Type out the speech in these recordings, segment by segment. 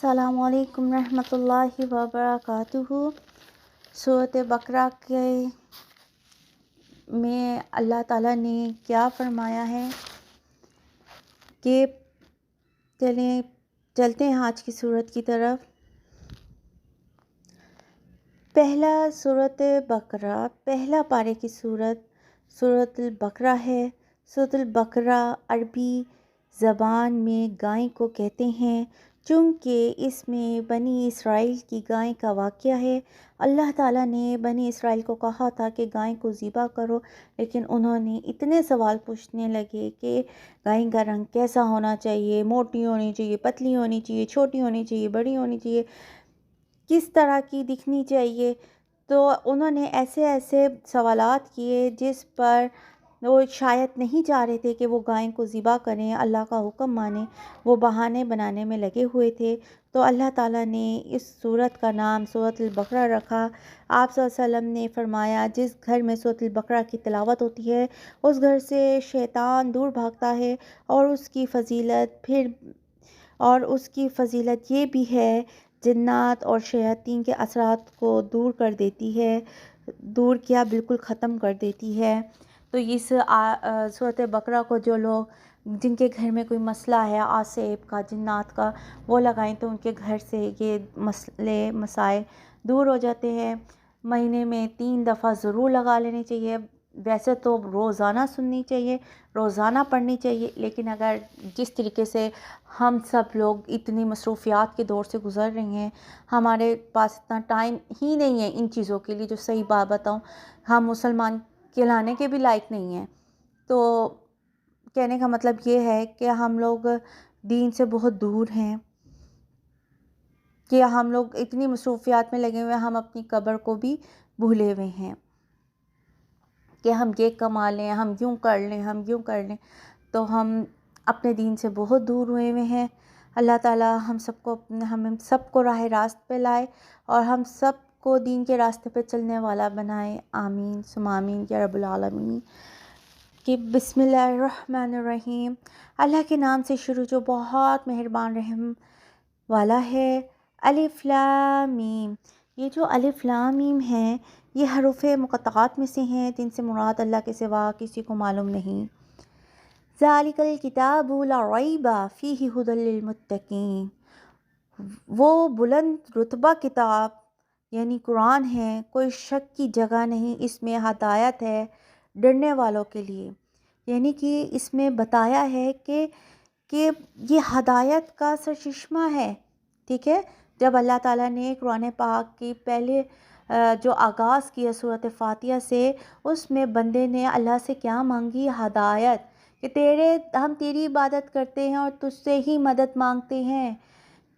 السلام علیکم رحمۃ اللہ وبرکاتہ۔ سورۃ بقرہ کے میں اللہ تعالیٰ نے کیا فرمایا ہے کہ چلتے ہیں آج کی سورت کی طرف۔ پہلا سورۃ بقرہ، پہلا پارے کی سورۃ البقرہ ہے۔ سورۃ البقرہ عربی زبان میں گائے کو کہتے ہیں، چونکہ اس میں بنی اسرائیل کی گائے کا واقعہ ہے۔ اللہ تعالیٰ نے بنی اسرائیل کو کہا تھا کہ گائے کو ذبح کرو، لیکن انہوں نے اتنے سوال پوچھنے لگے کہ گائے کا رنگ کیسا ہونا چاہیے، موٹی ہونی چاہیے، پتلی ہونی چاہیے، چھوٹی ہونی چاہیے، بڑی ہونی چاہیے، کس طرح کی دکھنی چاہیے۔ تو انہوں نے ایسے سوالات کیے جس پر وہ شاید نہیں چاہ رہے تھے کہ وہ گائے کو ذبح کریں، اللہ کا حکم مانیں، وہ بہانے بنانے میں لگے ہوئے تھے۔ تو اللہ تعالیٰ نے اس سورت کا نام سورۃ البقرہ رکھا۔ آپ صلی اللہ علیہ وسلم نے فرمایا جس گھر میں سورۃ البقرہ کی تلاوت ہوتی ہے اس گھر سے شیطان دور بھاگتا ہے، اور اس کی فضیلت یہ بھی ہے جنات اور شیاطین کے اثرات کو دور کر دیتی ہے، دور کیا بالکل ختم کر دیتی ہے۔ تو اس سورۃ بقرہ کو جو لوگ جن کے گھر میں کوئی مسئلہ ہے آسیب کا، جنات کا، وہ لگائیں تو ان کے گھر سے یہ مسائل دور ہو جاتے ہیں۔ مہینے میں 3 دفعہ ضرور لگا لینی چاہیے۔ ویسے تو روزانہ سننی چاہیے، روزانہ پڑھنی چاہیے، لیکن اگر جس طریقے سے ہم سب لوگ اتنی مصروفیات کے دور سے گزر رہے ہیں، ہمارے پاس اتنا ٹائم ہی نہیں ہے ان چیزوں کے لیے، جو صحیح بات بتاؤں ہم مسلمان کہلانے کے بھی لائق نہیں ہیں۔ تو کہنے کا مطلب یہ ہے کہ ہم لوگ دین سے بہت دور ہیں، کہ ہم لوگ اتنی مصروفیات میں لگے ہوئے ہیں، ہم اپنی قبر کو بھی بھولے ہوئے ہیں کہ ہم یہ کما لیں، ہم یوں کر لیں، ہم یوں کر لیں، تو ہم اپنے دین سے بہت دور ہوئے ہوئے ہیں۔ اللہ تعالیٰ ہم سب کو راہ راست پہ لائے اور ہم سب کو دین کے راستے پہ چلنے والا بنائے۔ آمین ثم آمین یا رب العالمین۔ کہ بسم اللہ الرحمن الرحیم، اللہ کے نام سے شروع جو بہت مہربان رحم والا ہے۔ الف لام میم، یہ جو الف لام میم ہیں یہ حروف مقطعات میں سے ہیں جن سے مراد اللہ کے سوا کسی کو معلوم نہیں۔ ذالک الکتاب لا ریب فیہ ھدی للمتقین، وہ بلند رتبہ کتاب یعنی قرآن ہے، کوئی شک کی جگہ نہیں، اس میں ہدایت ہے ڈرنے والوں کے لیے۔ یعنی کہ اس میں بتایا ہے کہ یہ ہدایت کا سرچشمہ ہے، ٹھیک ہے۔ جب اللہ تعالیٰ نے قرآن پاک کی پہلے جو آغاز کیا سورۃ فاتحہ سے، اس میں بندے نے اللہ سے کیا مانگی؟ ہدایت، کہ ہم تیری عبادت کرتے ہیں اور تجھ سے ہی مدد مانگتے ہیں،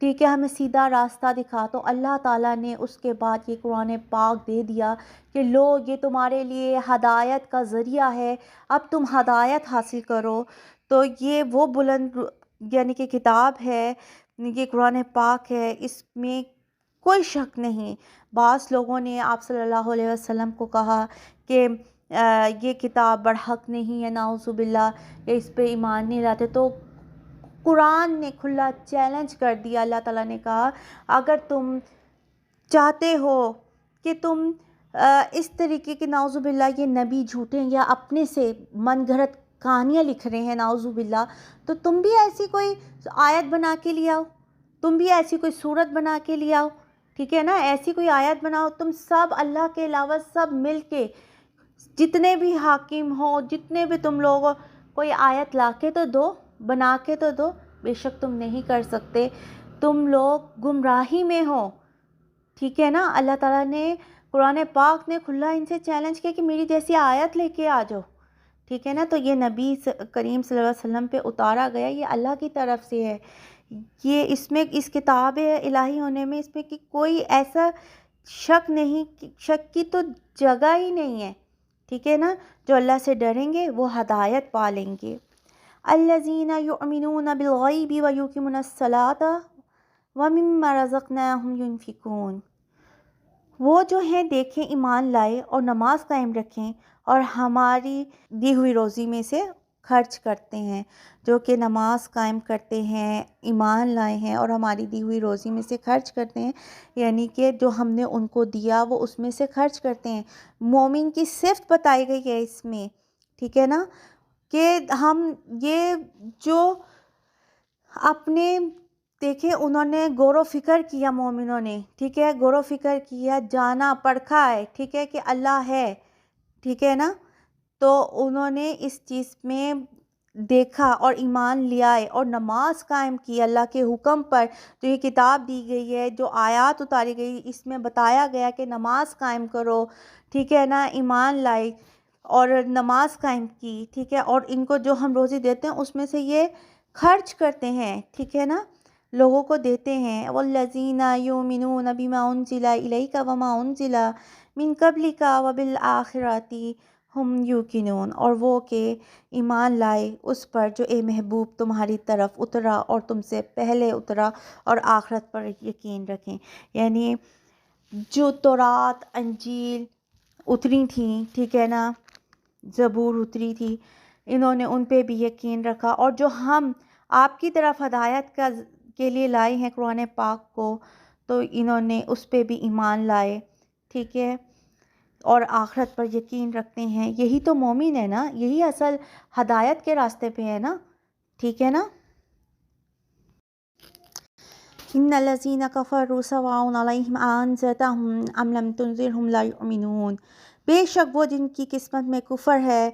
ٹھیک ہے، ہمیں سیدھا راستہ دکھا۔ تو اللہ تعالیٰ نے اس کے بعد یہ قرآن پاک دے دیا کہ لو یہ تمہارے لیے ہدایت کا ذریعہ ہے، اب تم ہدایت حاصل کرو۔ تو یہ وہ بلند یعنی کہ کتاب ہے، یہ قرآن پاک ہے، اس میں کوئی شک نہیں۔ بعض لوگوں نے آپ صلی اللہ علیہ وسلم کو کہا کہ یہ کتاب برحق نہیں ہے، نعوذ باللہ، کہ اس پہ ایمان نہیں لاتے۔ تو قرآن نے کھلا چیلنج کر دیا، اللہ تعالیٰ نے کہا اگر تم چاہتے ہو کہ تم اس طریقے کے نعوذ باللہ یہ نبی جھوٹے ہیں یا اپنے سے من گھڑت کہانیاں لکھ رہے ہیں نعوذ باللہ، تو تم بھی ایسی کوئی آیت بنا کے لے آؤ، تم بھی ایسی کوئی صورت بنا کے لے آؤ، ٹھیک ہے نا، ایسی کوئی آیت بناؤ، تم سب اللہ کے علاوہ سب مل کے جتنے بھی حاکم ہو، جتنے بھی تم لوگ ہو، کوئی آیت لا کے تو دو، بنا کے تو دو۔ بے شک تم نہیں کر سکتے، تم لوگ گمراہی میں ہو، ٹھیک ہے نا۔ اللہ تعالیٰ نے قرآن پاک نے کھلا ان سے چیلنج کیا کہ میری جیسی آیت لے کے آ جاؤ، ٹھیک ہے نا۔ تو یہ نبی کریم صلی اللہ علیہ وسلم پہ اتارا گیا، یہ اللہ کی طرف سے ہے، یہ اس میں اس کتاب الہی ہونے میں اس میں کہ کوئی ایسا شک نہیں، شک کی تو جگہ ہی نہیں ہے، ٹھیک ہے نا۔ جو اللہ سے ڈریں گے وہ ہدایت پا لیں گے۔ الذین یؤمنون بالغیب ویقیمون الصلاۃ ومما رزقناہم ینفقون، وہ جو ہیں ایمان لائے اور نماز قائم رکھیں اور ہماری دی ہوئی روزی میں سے خرچ کرتے ہیں، جو کہ نماز قائم کرتے ہیں، ایمان لائے ہیں اور ہماری دی ہوئی روزی میں سے خرچ کرتے ہیں، یعنی کہ جو ہم نے ان کو دیا وہ اس میں سے خرچ کرتے ہیں۔ مومن کی صفت بتائی گئی ہے اس میں، ٹھیک ہے نا، کہ ہم یہ جو اپنے دیکھیں انہوں نے غور و فکر کیا، مومنوں نے، ٹھیک ہے، غور و فکر کیا، جانا پرکھا ہے، ٹھیک ہے، کہ اللہ ہے، ٹھیک ہے نا، تو انہوں نے اس چیز میں دیکھا اور ایمان لیا ہے اور نماز قائم کی اللہ کے حکم پر۔ جو یہ کتاب دی گئی ہے، جو آیات اتاری گئی، اس میں بتایا گیا کہ نماز قائم کرو، ٹھیک ہے نا، ایمان لائے اور نماز قائم کی، ٹھیک ہے، اور ان کو جو ہم روزی دیتے ہیں اس میں سے یہ خرچ کرتے ہیں، ٹھیک ہے نا، لوگوں کو دیتے ہیں۔ والذین یؤمنون بما انزل الیک وما انزل من قبلک وبالآخرۃ ہم یوقنون، اور وہ کہ ایمان لائے اس پر جو اے محبوب تمہاری طرف اترا اور تم سے پہلے اترا، اور آخرت پر یقین رکھیں، یعنی جو تورات انجیل اتری تھیں، ٹھیک ہے نا، زبور اتری تھی، انہوں نے ان پہ بھی یقین رکھا، اور جو ہم آپ کی طرف ہدایت کے لیے لائے ہیں قرآن پاک کو، تو انہوں نے اس پہ بھی ایمان لائے، ٹھیک ہے، اور آخرت پر یقین رکھتے ہیں۔ یہی تو مومن ہے نا، یہی اصل ہدایت کے راستے پہ ہے نا، ٹھیک ہے نا۔ ان الذین کفروا سواء علیہم انذرتہم ام لم تنذرہم لا یؤمنون، بے شک وہ جن کی قسمت میں کفر ہے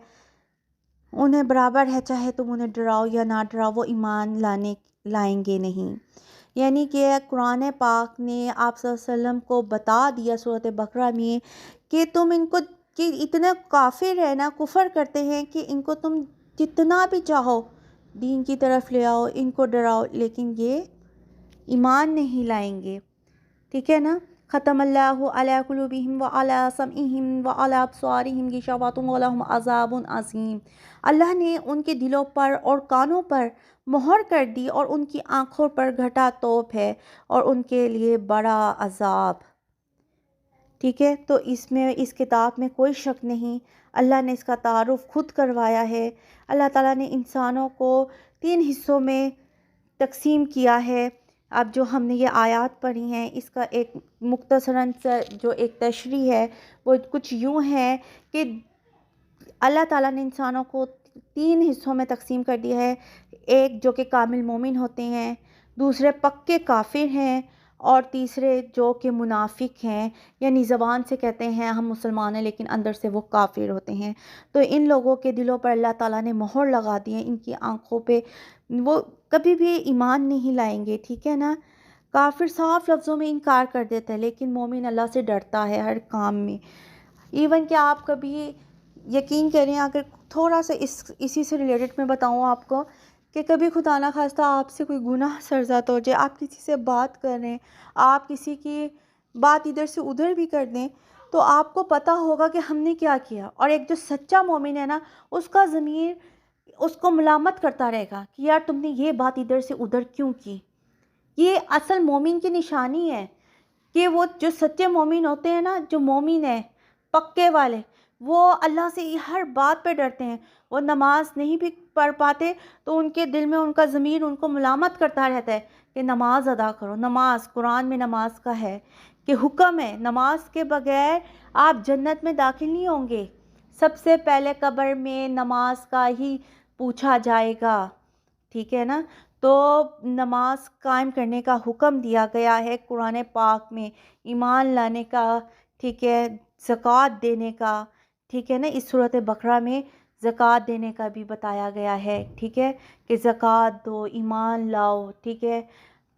انہیں برابر ہے چاہے تم انہیں ڈراؤ یا نہ ڈراؤ، وہ ایمان لائیں گے نہیں۔ یعنی کہ قرآن پاک نے آپ صلی اللہ علیہ وسلم کو بتا دیا سورۃ بقرہ میں کہ تم ان کو، کہ اتنے کافر ہے نا، کفر کرتے ہیں، کہ ان کو تم جتنا بھی چاہو دین کی طرف لے آؤ، ان کو ڈراؤ، لیکن یہ ایمان نہیں لائیں گے، ٹھیک ہے نا۔ ختم اللہ علی قلوبہم وعلی سمعہم وعلی ابصارہم غشاوۃ ولہم عذاب عظیم، اللہ نے ان کے دلوں پر اور کانوں پر مہر کر دی اور ان کی آنکھوں پر گھٹا توپ ہے اور ان کے لیے بڑا عذاب، ٹھیک ہے۔ تو اس کتاب میں کوئی شک نہیں، اللہ نے اس کا تعارف خود کروایا ہے۔ اللہ تعالیٰ نے انسانوں کو 3 حصوں میں تقسیم کیا ہے۔ اب جو ہم نے یہ آیات پڑھی ہیں، اس کا ایک مختصراً سا جو ایک تشریح ہے وہ کچھ یوں ہے کہ اللہ تعالیٰ نے انسانوں کو 3 حصوں میں تقسیم کر دیا ہے۔ ایک جو کہ کامل مومن ہوتے ہیں، دوسرے پکے کافر ہیں، اور تیسرے جو کہ منافق ہیں، یعنی زبان سے کہتے ہیں ہم مسلمان ہیں لیکن اندر سے وہ کافر ہوتے ہیں۔ تو ان لوگوں کے دلوں پر اللہ تعالیٰ نے مہر لگا دی ہے، ان کی آنکھوں پہ، وہ کبھی بھی ایمان نہیں لائیں گے، ٹھیک ہے نا۔ کافر صاف لفظوں میں انکار کر دیتا ہے، لیکن مومن اللہ سے ڈرتا ہے ہر کام میں۔ ایون کہ آپ کبھی یقین کریں، اگر تھوڑا سا اسی سے ریلیٹڈ میں بتاؤں آپ کو، کہ کبھی خدا نہ خواستہ آپ سے کوئی گناہ سرزد ہو جائے، آپ کسی سے بات کر رہے ہیں، آپ کسی کی بات ادھر سے ادھر بھی کر دیں، تو آپ کو پتہ ہوگا کہ ہم نے کیا کیا، اور ایک جو سچا مومن ہے نا، اس کا ضمیر اس کو ملامت کرتا رہے گا کہ یار تم نے یہ بات ادھر سے ادھر کیوں کی۔ یہ اصل مومن کی نشانی ہے کہ وہ جو سچے مومن ہوتے ہیں نا، جو مومن ہیں پکے والے، وہ اللہ سے ہر بات پہ ڈرتے ہیں۔ وہ نماز نہیں بھی پڑھ پاتے تو ان کے دل میں ان کا ضمیر ان کو ملامت کرتا رہتا ہے کہ نماز ادا کرو۔ نماز قرآن میں نماز کا ہے کہ حکم ہے، نماز کے بغیر آپ جنت میں داخل نہیں ہوں گے، سب سے پہلے قبر میں نماز کا ہی پوچھا جائے گا، ٹھیک ہے نا۔ تو نماز قائم کرنے کا حکم دیا گیا ہے قرآن پاک میں، ایمان لانے کا، ٹھیک ہے، زکوٰۃ دینے کا، ٹھیک ہے نا۔ اس سورۃ بقرہ میں زکوٰۃ دینے کا بھی بتایا گیا ہے، ٹھیک ہے، کہ زکوٰۃ دو، ایمان لاؤ، ٹھیک ہے،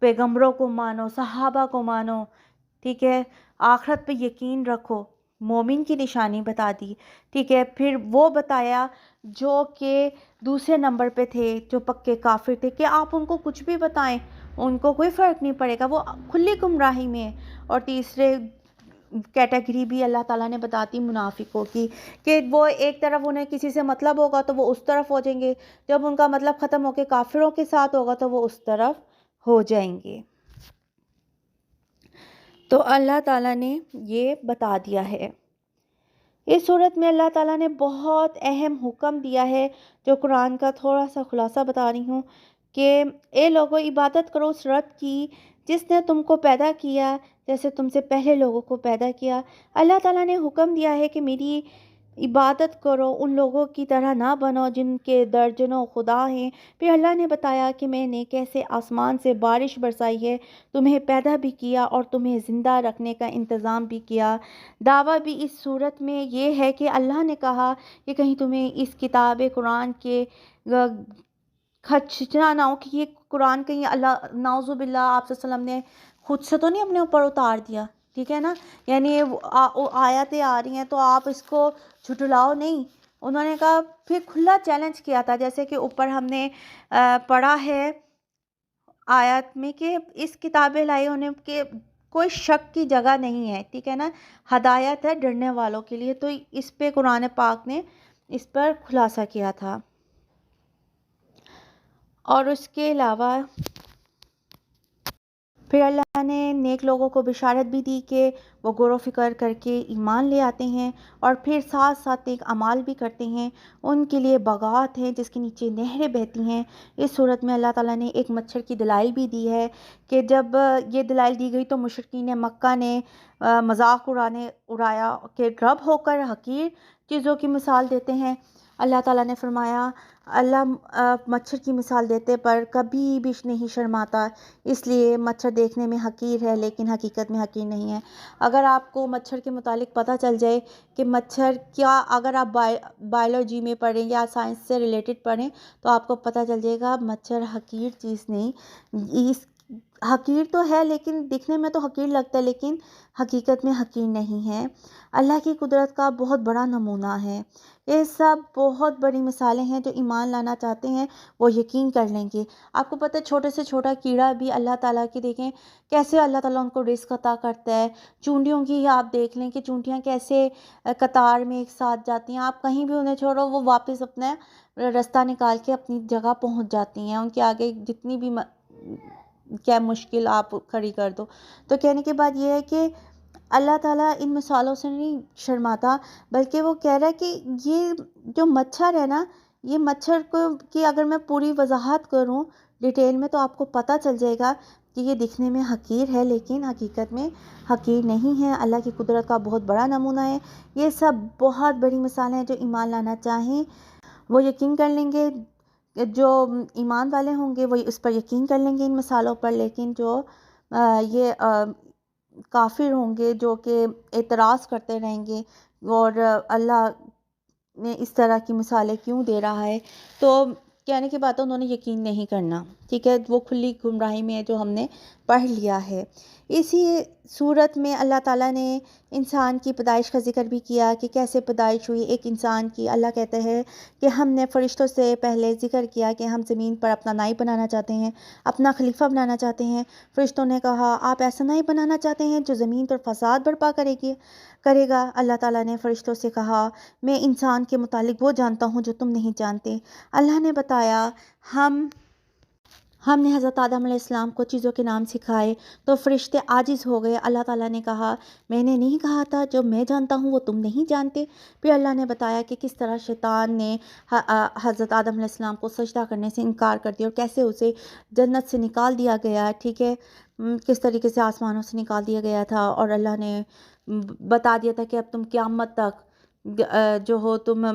پیغمبروں کو مانو، صحابہ کو مانو، ٹھیک ہے، آخرت پہ یقین رکھو، مومن کی نشانی بتا دی، ٹھیک ہے۔ پھر وہ بتایا جو کہ دوسرے نمبر پہ تھے، جو پکے کافر تھے، کہ آپ ان کو کچھ بھی بتائیں ان کو کوئی فرق نہیں پڑے گا، وہ کھلی گمراہی میں ہے۔ اور تیسرے کیٹیگری بھی اللہ تعالیٰ نے بتاتی منافقوں کی، کہ وہ ایک طرف انہیں کسی سے مطلب ہوگا تو وہ اس طرف ہو جائیں گے، جب ان کا مطلب ختم ہو کے کافروں کے ساتھ ہوگا تو وہ اس طرف ہو جائیں گے۔ تو اللہ تعالیٰ نے یہ بتا دیا ہے۔ اس صورت میں اللہ تعالیٰ نے بہت اہم حکم دیا ہے، جو قرآن کا تھوڑا سا خلاصہ بتا رہی ہوں، کہ اے لوگو عبادت کرو اس رب کی جس نے تم کو پیدا کیا، جیسے تم سے پہلے لوگوں کو پیدا کیا۔ اللہ تعالیٰ نے حکم دیا ہے کہ میری عبادت کرو، ان لوگوں کی طرح نہ بنو جن کے درجنوں خدا ہیں۔ پھر اللہ نے بتایا کہ میں نے کیسے آسمان سے بارش برسائی ہے، تمہیں پیدا بھی کیا اور تمہیں زندہ رکھنے کا انتظام بھی کیا۔ دعویٰ بھی اس صورت میں یہ ہے کہ اللہ نے کہا کہ کہیں تمہیں اس کتاب قرآن کے خدشہ نہ ہو کہ یہ قرآن کہیں اللہ نعوذ باللہ آپ صلی اللہ علیہ وسلم نے خود سے تو نہیں اپنے اوپر اتار دیا، ٹھیک ہے نا، یعنی آیتیں آ رہی ہیں تو آپ اس کو جھٹلاؤ نہیں۔ انہوں نے کہا، پھر کھلا چیلنج کیا تھا، جیسے کہ اوپر ہم نے پڑھا ہے آیات میں کہ اس کتاب لائے ہونے کے کوئی شک کی جگہ نہیں ہے، ٹھیک ہے نا، ہدایت ہے ڈرنے والوں کے لیے۔ تو اس پہ قرآن پاک نے اس پر خلاصہ کیا تھا۔ اور اس کے علاوہ پھر اللہ نے نیک لوگوں کو بشارت بھی دی کہ وہ غور و فکر کر کے ایمان لے آتے ہیں اور پھر ساتھ ساتھ نیک اعمال بھی کرتے ہیں، ان کے لیے باغات ہیں جس کے نیچے نہریں بہتی ہیں۔ اس صورت میں اللہ تعالیٰ نے ایک مچھر کی دلائل بھی دی ہے کہ جب یہ دلائل دی گئی تو مشرکین مکہ نے مذاق اڑایا کہ رب ہو کر حقیر چیزوں کی مثال دیتے ہیں۔ اللہ تعالیٰ نے فرمایا، اللہ مچھر کی مثال دیتے پر کبھی بھی نہیں شرماتا، اس لیے مچھر دیکھنے میں حقیر ہے لیکن حقیقت میں حقیر نہیں ہے۔ اگر آپ کو مچھر کے متعلق پتہ چل جائے کہ مچھر کیا، اگر آپ بائیولوجی میں پڑھیں یا سائنس سے ریلیٹڈ پڑھیں تو آپ کو پتہ چل جائے گا مچھر حقیر چیز نہیں، اس حقیر تو ہے لیکن دکھنے میں تو حقیر لگتا ہے لیکن حقیقت میں حقیر نہیں ہے۔ اللہ کی قدرت کا بہت بڑا نمونہ ہے۔ یہ سب بہت بڑی مثالیں ہیں، جو ایمان لانا چاہتے ہیں وہ یقین کر لیں گے۔ آپ کو پتہ ہے چھوٹے سے چھوٹا کیڑا بھی اللہ تعالیٰ کی دیکھیں کیسے اللہ تعالیٰ ان کو رزق عطا کرتا ہے۔ چونٹیوں کی آپ دیکھ لیں کہ چونٹیاں کیسے قطار میں ایک ساتھ جاتی ہیں، آپ کہیں بھی انہیں چھوڑو وہ واپس اپنا راستہ نکال کے اپنی جگہ پہنچ جاتی ہیں، ان کے آگے جتنی بھی کیا مشکل آپ کھڑی کر دو۔ تو کہنے کے بعد یہ ہے کہ اللہ تعالیٰ ان مثالوں سے نہیں شرماتا، بلکہ وہ کہہ رہا ہے کہ یہ جو مچھر ہے نا، یہ مچھر کو کی اگر میں پوری وضاحت کروں ڈیٹیل میں تو آپ کو پتہ چل جائے گا کہ یہ دکھنے میں حقیر ہے لیکن حقیقت میں حقیر نہیں ہے، اللہ کی قدرت کا بہت بڑا نمونہ ہے۔ یہ سب بہت بڑی مثالیں ہیں، جو ایمان لانا چاہیں وہ یقین کر لیں گے، جو ایمان والے ہوں گے وہ اس پر یقین کر لیں گے ان مثالوں پر، لیکن جو یہ کافر ہوں گے جو کہ اعتراض کرتے رہیں گے اور اللہ نے اس طرح کی مثالیں کیوں دے رہا ہے، تو کہنے کی بات ہے انہوں نے یقین نہیں کرنا، ٹھیک ہے، وہ کھلی گمراہی میں ہے جو ہم نے پڑھ لیا ہے۔ اسی صورت میں اللہ تعالیٰ نے انسان کی پیدائش کا ذکر بھی کیا کہ کیسے پیدائش ہوئی ایک انسان کی۔ اللہ کہتے ہیں کہ ہم نے فرشتوں سے پہلے ذکر کیا کہ ہم زمین پر اپنا نائب بنانا چاہتے ہیں، اپنا خلیفہ بنانا چاہتے ہیں۔ فرشتوں نے کہا، آپ ایسا نائب بنانا چاہتے ہیں جو زمین پر فساد برپا کرے گا؟ اللہ تعالیٰ نے فرشتوں سے کہا، میں انسان کے متعلق وہ جانتا ہوں جو تم نہیں جانتے۔ اللہ نے بتایا، ہم نے حضرت آدم علیہ السلام کو چیزوں کے نام سکھائے تو فرشتے عاجز ہو گئے۔ اللہ تعالیٰ نے کہا، میں نے نہیں کہا تھا جو میں جانتا ہوں وہ تم نہیں جانتے؟ پھر اللہ نے بتایا کہ کس طرح شیطان نے حضرت آدم علیہ السلام کو سجدہ کرنے سے انکار کر دیا اور کیسے اسے جنت سے نکال دیا گیا، ٹھیک ہے، کس طریقے سے آسمانوں سے نکال دیا گیا تھا، اور اللہ نے بتا دیا تھا کہ اب تم قیامت تک جو ہو تم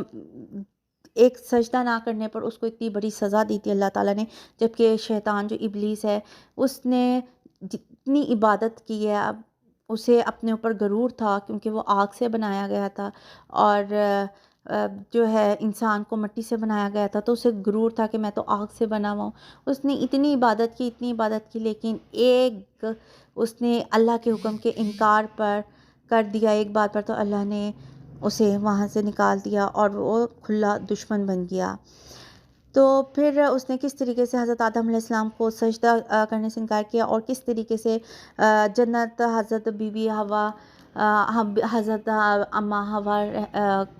ایک سجدہ نہ کرنے پر اس کو اتنی بڑی سزا دی تھی اللہ تعالیٰ نے، جبکہ شیطان جو ابلیس ہے اس نے جتنی عبادت کی ہے، اب اسے اپنے اوپر غرور تھا کیونکہ وہ آگ سے بنایا گیا تھا اور جو ہے انسان کو مٹی سے بنایا گیا تھا، تو اسے غرور تھا کہ میں تو آگ سے بنا ہوا ہوں۔ اس نے اتنی عبادت کی لیکن ایک اس نے اللہ کے حکم کے انکار پر کر دیا ایک بات پر، تو اللہ نے اسے وہاں سے نکال دیا اور وہ کھلا دشمن بن گیا۔ تو پھر اس نے کس طریقے سے حضرت آدم علیہ السلام کو سجدہ کرنے سے انکار کیا اور کس طریقے سے جنت حضرت بی بی حوا حضرت اماں حوا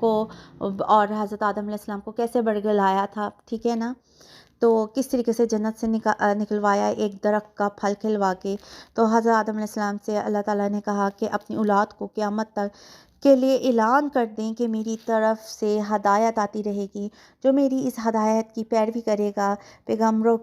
کو اور حضرت آدم علیہ السلام کو کیسے برگلایا تھا، ٹھیک ہے نا۔ تو کس طریقے سے جنت سے نکلوایا ایک درخت کا پھل کھلوا کے۔ تو حضرت آدم علیہ السلام سے اللہ تعالیٰ نے کہا کہ اپنی اولاد کو قیامت تک کے لیے اعلان کر دیں کہ میری طرف سے ہدایت آتی رہے گی، جو میری اس ہدایت کی پیروی کرے گا، پیغمبروں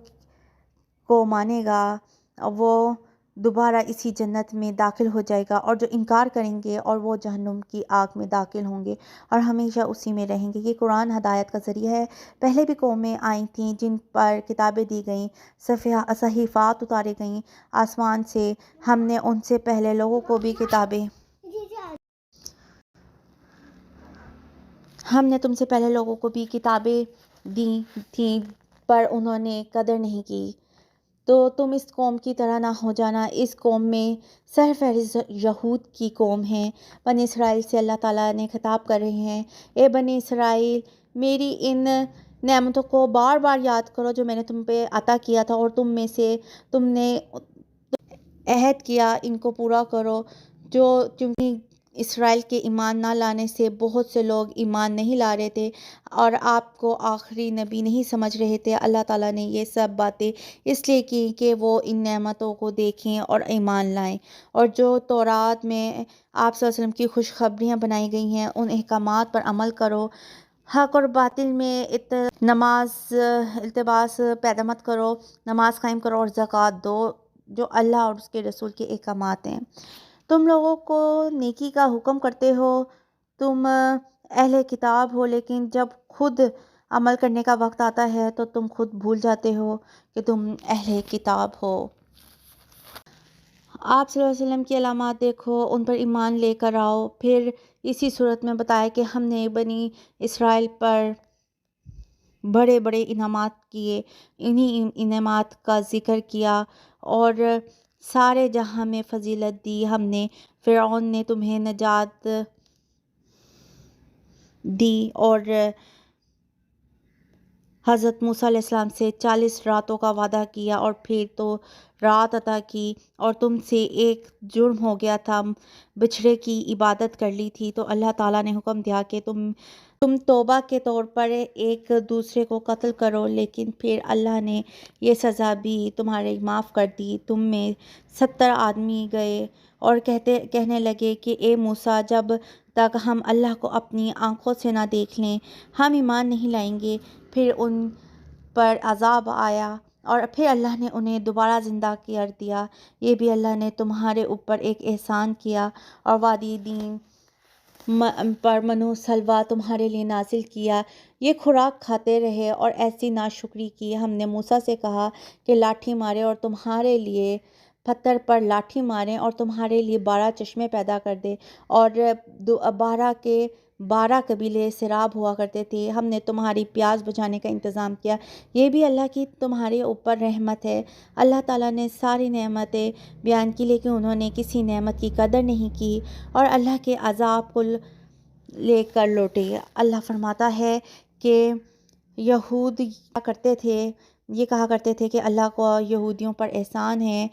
کو مانے گا، وہ دوبارہ اسی جنت میں داخل ہو جائے گا، اور جو انکار کریں گے اور وہ جہنم کی آگ میں داخل ہوں گے اور ہمیشہ اسی میں رہیں گے۔ یہ قرآن ہدایت کا ذریعہ ہے۔ پہلے بھی قومیں آئی تھیں جن پر کتابیں دی گئیں، صحیفات اتارے گئیں آسمان سے، ہم نے ان سے پہلے لوگوں کو بھی کتابیں ہم نے تم سے پہلے لوگوں کو بھی کتابیں دی تھیں، پر انہوں نے قدر نہیں کی۔ تو تم اس قوم کی طرح نہ ہو جانا۔ اس قوم میں سرفہرست یہود کی قوم ہے۔ بنی اسرائیل سے اللہ تعالیٰ نے خطاب کر رہے ہیں، اے بنی اسرائیل، میری ان نعمتوں کو بار بار یاد کرو جو میں نے تم پہ عطا کیا تھا، اور تم میں سے تم نے عہد کیا، ان کو پورا کرو۔ کیونکہ اسرائیل کے ایمان نہ لانے سے بہت سے لوگ ایمان نہیں لا رہے تھے اور آپ کو آخری نبی نہیں سمجھ رہے تھے۔ اللہ تعالیٰ نے یہ سب باتیں اس لیے کی کہ وہ ان نعمتوں کو دیکھیں اور ایمان لائیں، اور جو تورات میں آپ صلی اللہ علیہ وسلم کی خوشخبریاں بنائی گئی ہیں ان احکامات پر عمل کرو۔ حق اور باطل میں التباس پیدا مت کرو، نماز قائم کرو اور زکوٰۃ دو، جو اللہ اور اس کے رسول کے احکامات ہیں۔ تم لوگوں کو نیکی کا حکم کرتے ہو، تم اہل کتاب ہو، لیکن جب خود عمل کرنے کا وقت آتا ہے تو تم خود بھول جاتے ہو کہ تم اہل کتاب ہو۔ آپ صلی اللہ علیہ وسلم کی علامات دیکھو، ان پر ایمان لے کر آؤ۔ پھر اسی صورت میں بتایا کہ ہم نے بنی اسرائیل پر بڑے بڑے انعامات کیے، انہی انعامات کا ذکر کیا اور سارے جہاں میں فضیلت دی ہم نے۔ فرعون نے تمہیں نجات دی اور حضرت موسیٰ علیہ السلام سے 40 راتوں کا وعدہ کیا اور پھر تو رات عطا کی، اور تم سے ایک جرم ہو گیا تھا، بچھڑے کی عبادت کر لی تھی، تو اللہ تعالیٰ نے حکم دیا کہ تم توبہ کے طور پر ایک دوسرے کو قتل کرو، لیکن پھر اللہ نے یہ سزا بھی تمہارے معاف کر دی۔ تم میں 70 آدمی گئے اور کہنے لگے کہ اے موسیٰ، جب تک ہم اللہ کو اپنی آنکھوں سے نہ دیکھ لیں ہم ایمان نہیں لائیں گے۔ پھر ان پر عذاب آیا اور پھر اللہ نے انہیں دوبارہ زندہ کر دیا۔ یہ بھی اللہ نے تمہارے اوپر ایک احسان کیا، اور وادی دین پر منو سلویٰ تمہارے لیے نازل کیا، یہ خوراک کھاتے رہے اور ایسی ناشکری کی۔ ہم نے موسیٰ سے کہا کہ لاٹھی مارے اور تمہارے لیے پتھر پر لاٹھی ماریں اور تمہارے لیے 12 چشمے پیدا کر دے، اور 12 کے 12 قبیلے سیراب ہوا کرتے تھے۔ ہم نے تمہاری پیاس بجھانے کا انتظام کیا، یہ بھی اللہ کی تمہارے اوپر رحمت ہے۔ اللہ تعالیٰ نے ساری نعمتیں بیان کی، لیکن انہوں نے کسی نعمت کی قدر نہیں کی اور اللہ کے عذاب کو لے کر لوٹے۔ اللہ فرماتا ہے کہ یہود یہ کہا کرتے تھے کہ اللہ کو یہودیوں پر احسان ہے،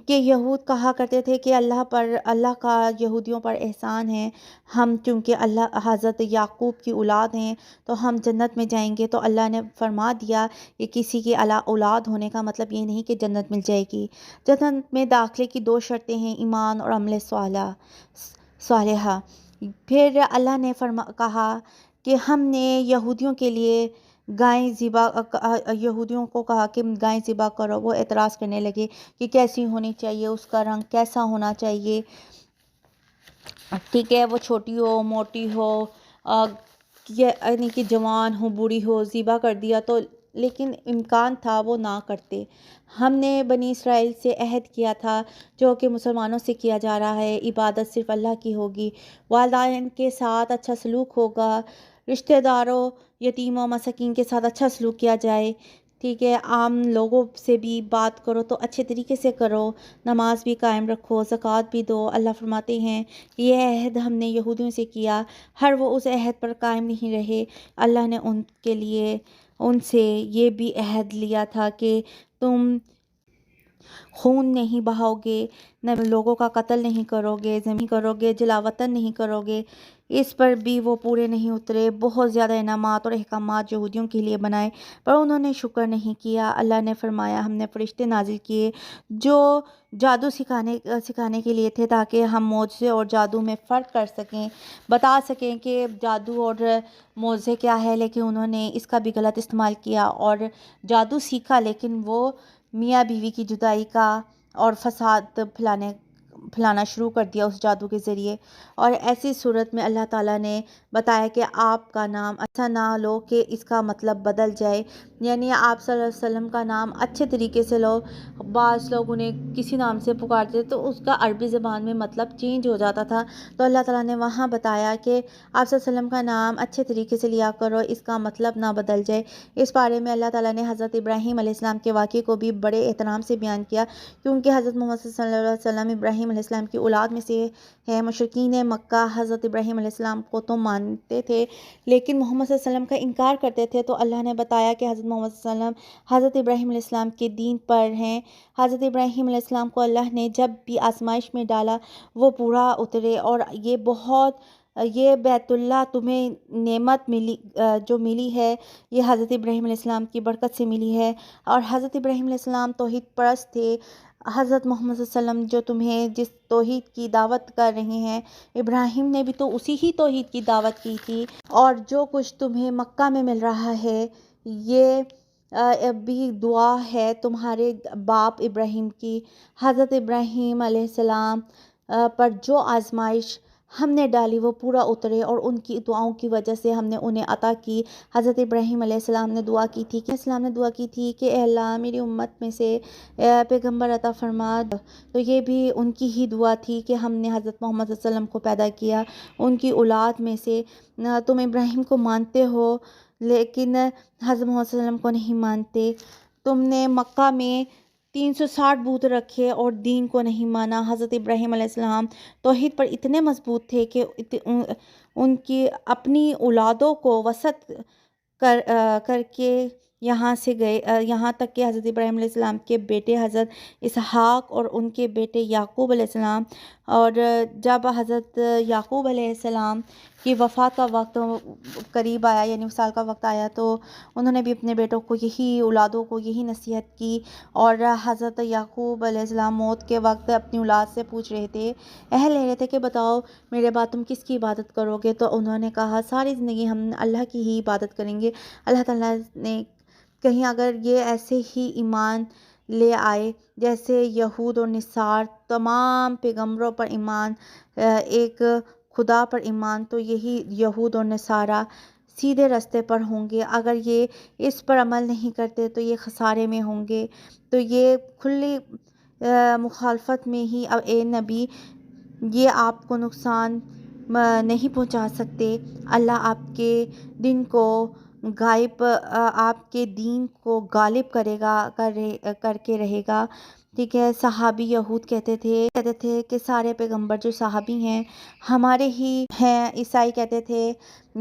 کہ یہود کہا کرتے تھے کہ اللہ کا یہودیوں پر احسان ہے، ہم چونکہ اللہ حضرت یعقوب کی اولاد ہیں تو ہم جنت میں جائیں گے۔ تو اللہ نے فرما دیا کہ کسی کی اولاد ہونے کا مطلب یہ نہیں کہ جنت مل جائے گی۔ جنت میں داخلے کی 2 شرطیں ہیں، ایمان اور عمل صالحہ۔ پھر اللہ نے کہا کہ ہم نے یہودیوں کو کہا کہ گائے ذبح کرو، وہ اعتراض کرنے لگے کہ کیسی ہونی چاہیے، اس کا رنگ کیسا ہونا چاہیے، ٹھیک ہے، وہ چھوٹی ہو موٹی ہو، یعنی کہ جوان ہو بوڑھی ہو، ذبح کر دیا تو، لیکن امکان تھا وہ نہ کرتے۔ ہم نے بنی اسرائیل سے عہد کیا تھا، جو کہ مسلمانوں سے کیا جا رہا ہے، عبادت صرف اللہ کی ہوگی، والدین کے ساتھ اچھا سلوک ہوگا، رشتہ داروں، یتیموں، مساکین کے ساتھ اچھا سلوک کیا جائے، ٹھیک ہے، عام لوگوں سے بھی بات کرو تو اچھے طریقے سے کرو، نماز بھی قائم رکھو، زکوٰۃ بھی دو۔ اللہ فرماتے ہیں کہ یہ عہد ہم نے یہودیوں سے کیا، وہ اس عہد پر قائم نہیں رہے۔ اللہ نے ان سے یہ بھی عہد لیا تھا کہ تم خون نہیں بہاؤ گے، نہ لوگوں کا قتل نہیں کرو گے، زمین کرو گے، جلاوطن نہیں کرو گے، اس پر بھی وہ پورے نہیں اترے۔ بہت زیادہ انعامات اور احکامات یہودیوں کے لیے بنائے، پر انہوں نے شکر نہیں کیا۔ اللہ نے فرمایا ہم نے فرشتے نازل کیے جو جادو سکھانے کے لیے تھے، تاکہ ہم معجزے اور جادو میں فرق کر سکیں، بتا سکیں کہ جادو اور معجزے کیا ہے، لیکن انہوں نے اس کا بھی غلط استعمال کیا اور جادو سیکھا، لیکن وہ میاں بیوی کی جدائی کا اور فساد پھیلانا شروع کر دیا اس جادو کے ذریعے۔ اور ایسی صورت میں اللہ تعالیٰ نے بتایا کہ آپ کا نام ایسا نہ لو کہ اس کا مطلب بدل جائے، یعنی آپ صلی اللہ علیہ وسلم کا نام اچھے طریقے سے لو۔ بعض لوگ انہیں کسی نام سے پکارتے تو اس کا عربی زبان میں مطلب چینج ہو جاتا تھا، تو اللہ تعالیٰ نے وہاں بتایا کہ آپ صلی اللہ علیہ وسلم کا نام اچھے طریقے سے لیا کرو، اس کا مطلب نہ بدل جائے۔ اس بارے میں اللہ تعالیٰ نے حضرت ابراہیم علیہ السلام کے واقعے کو بھی بڑے احترام سے بیان کیا، کیونکہ حضرت محمد صلی اللہ علیہ وسلم ابراہیم علیہ السلام کی اولاد میں سے ہے۔ مشرکین مکہ حضرت ابراہیم علیہ السلام کو تو مانتے تھے، لیکن محمد صلی اللہ علیہ وسلم کا انکار کرتے تھے، تو اللہ نے بتایا کہ حضرت محمد صلی اللہ علیہ وسلم حضرت ابراہیم علیہ السلام کے دین پر ہیں۔ حضرت ابراہیم علیہ السلام کو اللہ نے جب بھی آزمائش میں ڈالا وہ پورا اترے، اور یہ بیت اللہ تمہیں نعمت ملی جو ملی ہے، یہ حضرت ابراہیم علیہ السلام کی برکت سے ملی ہے۔ اور حضرت ابراہیم علیہ السلام توحید پرست تھے۔ حضرت محمد صلی اللہ علیہ وسلم جو تمہیں جس توحید کی دعوت کر رہے ہیں، ابراہیم نے بھی تو اسی ہی توحید کی دعوت کی تھی، اور جو کچھ تمہیں مکہ میں مل رہا ہے یہ بھی دعا ہے تمہارے باپ ابراہیم کی۔ حضرت ابراہیم علیہ السلام پر جو آزمائش ہم نے ڈالی وہ پورا اترے، اور ان کی دعاؤں کی وجہ سے ہم نے انہیں عطا کی۔ حضرت ابراہیم علیہ السلام نے دعا کی تھی کہ اے اللہ میری امت میں سے پیغمبر عطا فرما، تو یہ بھی ان کی ہی دعا تھی کہ ہم نے حضرت محمد صلی اللہ علیہ وسلم کو پیدا کیا ان کی اولاد میں سے۔ تم ابراہیم کو مانتے ہو لیکن حضرت محمد صلی اللہ علیہ وسلم کو نہیں مانتے، تم نے مکہ میں 360 بت رکھے اور دین کو نہیں مانا۔ حضرت ابراہیم علیہ السلام توحید پر اتنے مضبوط تھے کہ ان کی اپنی اولادوں کو وسعت کر کے یہاں تک کہ حضرت ابراہیم علیہ السلام کے بیٹے حضرت اسحاق اور ان کے بیٹے یعقوب علیہ السلام، اور جب حضرت یعقوب علیہ السلام کی وفات کا وقت قریب آیا، یعنی وصال کا وقت آیا، تو انہوں نے بھی اپنے بیٹوں کو اولادوں کو یہی نصیحت کی، اور حضرت یعقوب علیہ السلام موت کے وقت اپنی اولاد سے پوچھ رہے تھے، لے رہے تھے کہ بتاؤ میرے بعد تم کس کی عبادت کرو گے؟ تو انہوں نے کہا ساری زندگی ہم اللہ کی ہی عبادت کریں گے۔ اللہ تعالیٰ نے کہیں اگر یہ ایسے ہی ایمان لے آئے جیسے یہود اور نصار تمام پیغمبروں پر ایمان، ایک خدا پر ایمان، تو یہی یہود اور نصارہ سیدھے راستے پر ہوں گے۔ اگر یہ اس پر عمل نہیں کرتے تو یہ خسارے میں ہوں گے، تو یہ کھلی مخالفت میں ہی اے نبی یہ آپ کو نقصان نہیں پہنچا سکتے۔ اللہ آپ کے دین کو غالب کر کے رہے گا، ٹھیک ہے۔ صحابی یہود کہتے تھے کہ سارے پیغمبر جو صحابی ہیں ہمارے ہی ہیں، عیسائی کہتے تھے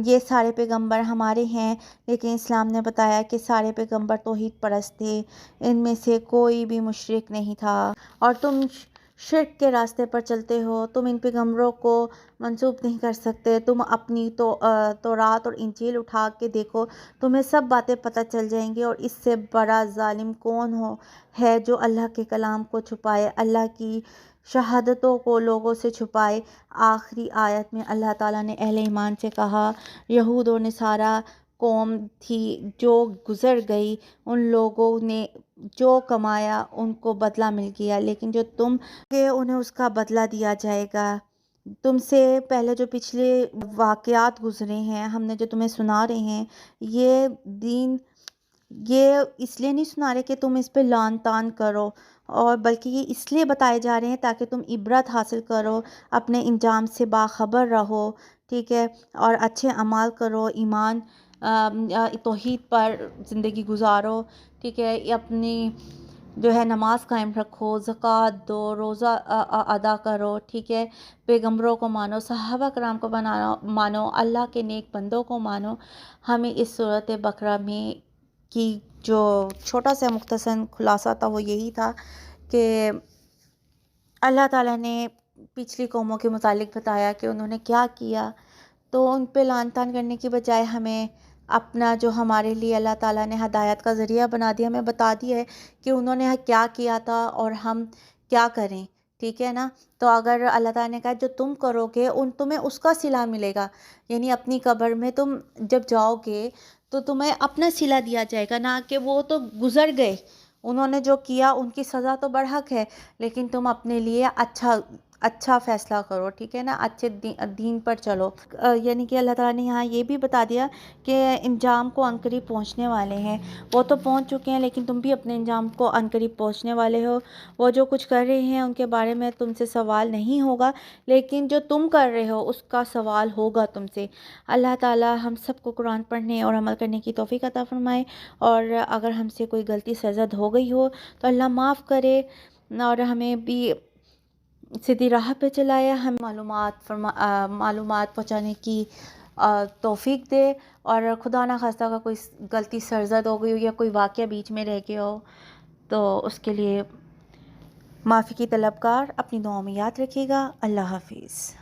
یہ سارے پیغمبر ہمارے ہیں، لیکن اسلام نے بتایا کہ سارے پیغمبر توحید پرست تھے، ان میں سے کوئی بھی مشرک نہیں تھا، اور تم شرک کے راستے پر چلتے ہو، تم ان پیغمبروں کو منسوب نہیں کر سکتے۔ تم اپنی تورات اور انجیل اٹھا کے دیکھو، تمہیں سب باتیں پتہ چل جائیں گی، اور اس سے بڑا ظالم کون ہے جو اللہ کے کلام کو چھپائے، اللہ کی شہادتوں کو لوگوں سے چھپائے۔ آخری آیت میں اللہ تعالیٰ نے اہل ایمان سے کہا، یہود اور نصارہ قوم تھی جو گزر گئی، ان لوگوں نے جو کمایا ان کو بدلہ مل گیا، لیکن جو تم کہ انہیں اس کا بدلہ دیا جائے گا۔ تم سے پہلے جو پچھلے واقعات گزرے ہیں ہم نے جو تمہیں سنا رہے ہیں، یہ دین یہ اس لیے نہیں سنا رہے کہ تم اس پہ لعن طعن کرو، اور بلکہ یہ اس لیے بتائے جا رہے ہیں تاکہ تم عبرت حاصل کرو، اپنے انجام سے باخبر رہو، ٹھیک ہے، اور اچھے اعمال کرو، ایمان توحید پر زندگی گزارو، ٹھیک ہے، اپنی جو ہے نماز قائم رکھو، زکوٰۃ دو، روزہ ادا کرو، ٹھیک ہے، پیغمبروں کو مانو، صحابہ کرام کو مانو، اللہ کے نیک بندوں کو مانو۔ ہمیں اس سورۃ بقرہ میں کی جو چھوٹا سا مختصر خلاصہ تھا وہ یہی تھا کہ اللہ تعالیٰ نے پچھلی قوموں کے متعلق بتایا کہ انہوں نے کیا کیا، تو ان پہ لعن طعن کرنے کی بجائے ہمیں اپنا جو ہمارے لیے اللہ تعالیٰ نے ہدایت کا ذریعہ بنا دیا، ہمیں بتا دیا ہے کہ انہوں نے کیا کیا تھا اور ہم کیا کریں، ٹھیک ہے نا۔ تو اگر اللہ تعالیٰ نے کہا جو تم کرو گے تمہیں اس کا صلہ ملے گا، یعنی اپنی قبر میں تم جب جاؤ گے تو تمہیں اپنا صلہ دیا جائے گا، نہ کہ وہ تو گزر گئے، انہوں نے جو کیا ان کی سزا تو برحق ہے، لیکن تم اپنے لیے اچھا فیصلہ کرو، ٹھیک ہے نا، اچھے دین پر چلو۔ یعنی کہ اللہ تعالیٰ نے یہاں یہ بھی بتا دیا کہ انجام کو عنقریب پہنچنے والے ہیں، وہ تو پہنچ چکے ہیں لیکن تم بھی اپنے انجام کو عنقریب پہنچنے والے ہو۔ وہ جو کچھ کر رہے ہیں ان کے بارے میں تم سے سوال نہیں ہوگا، لیکن جو تم کر رہے ہو اس کا سوال ہوگا تم سے۔ اللہ تعالیٰ ہم سب کو قرآن پڑھنے اور عمل کرنے کی توفیق عطا فرمائے، اور اگر ہم سے کوئی غلطی سرزد ہو گئی ہو تو اللہ معاف کرے اور ہمیں بھی سیدھی راہ پہ چلائے، ہم معلومات پہنچانے کی توفیق دے، اور خدا نہ خواستہ کا کوئی غلطی سرزد ہو گئی ہو یا کوئی واقعہ بیچ میں رہ گیا ہو تو اس کے لیے معافی کی طلبگار اپنی دعاؤں میں یاد رکھیے گا۔ اللہ حافظ۔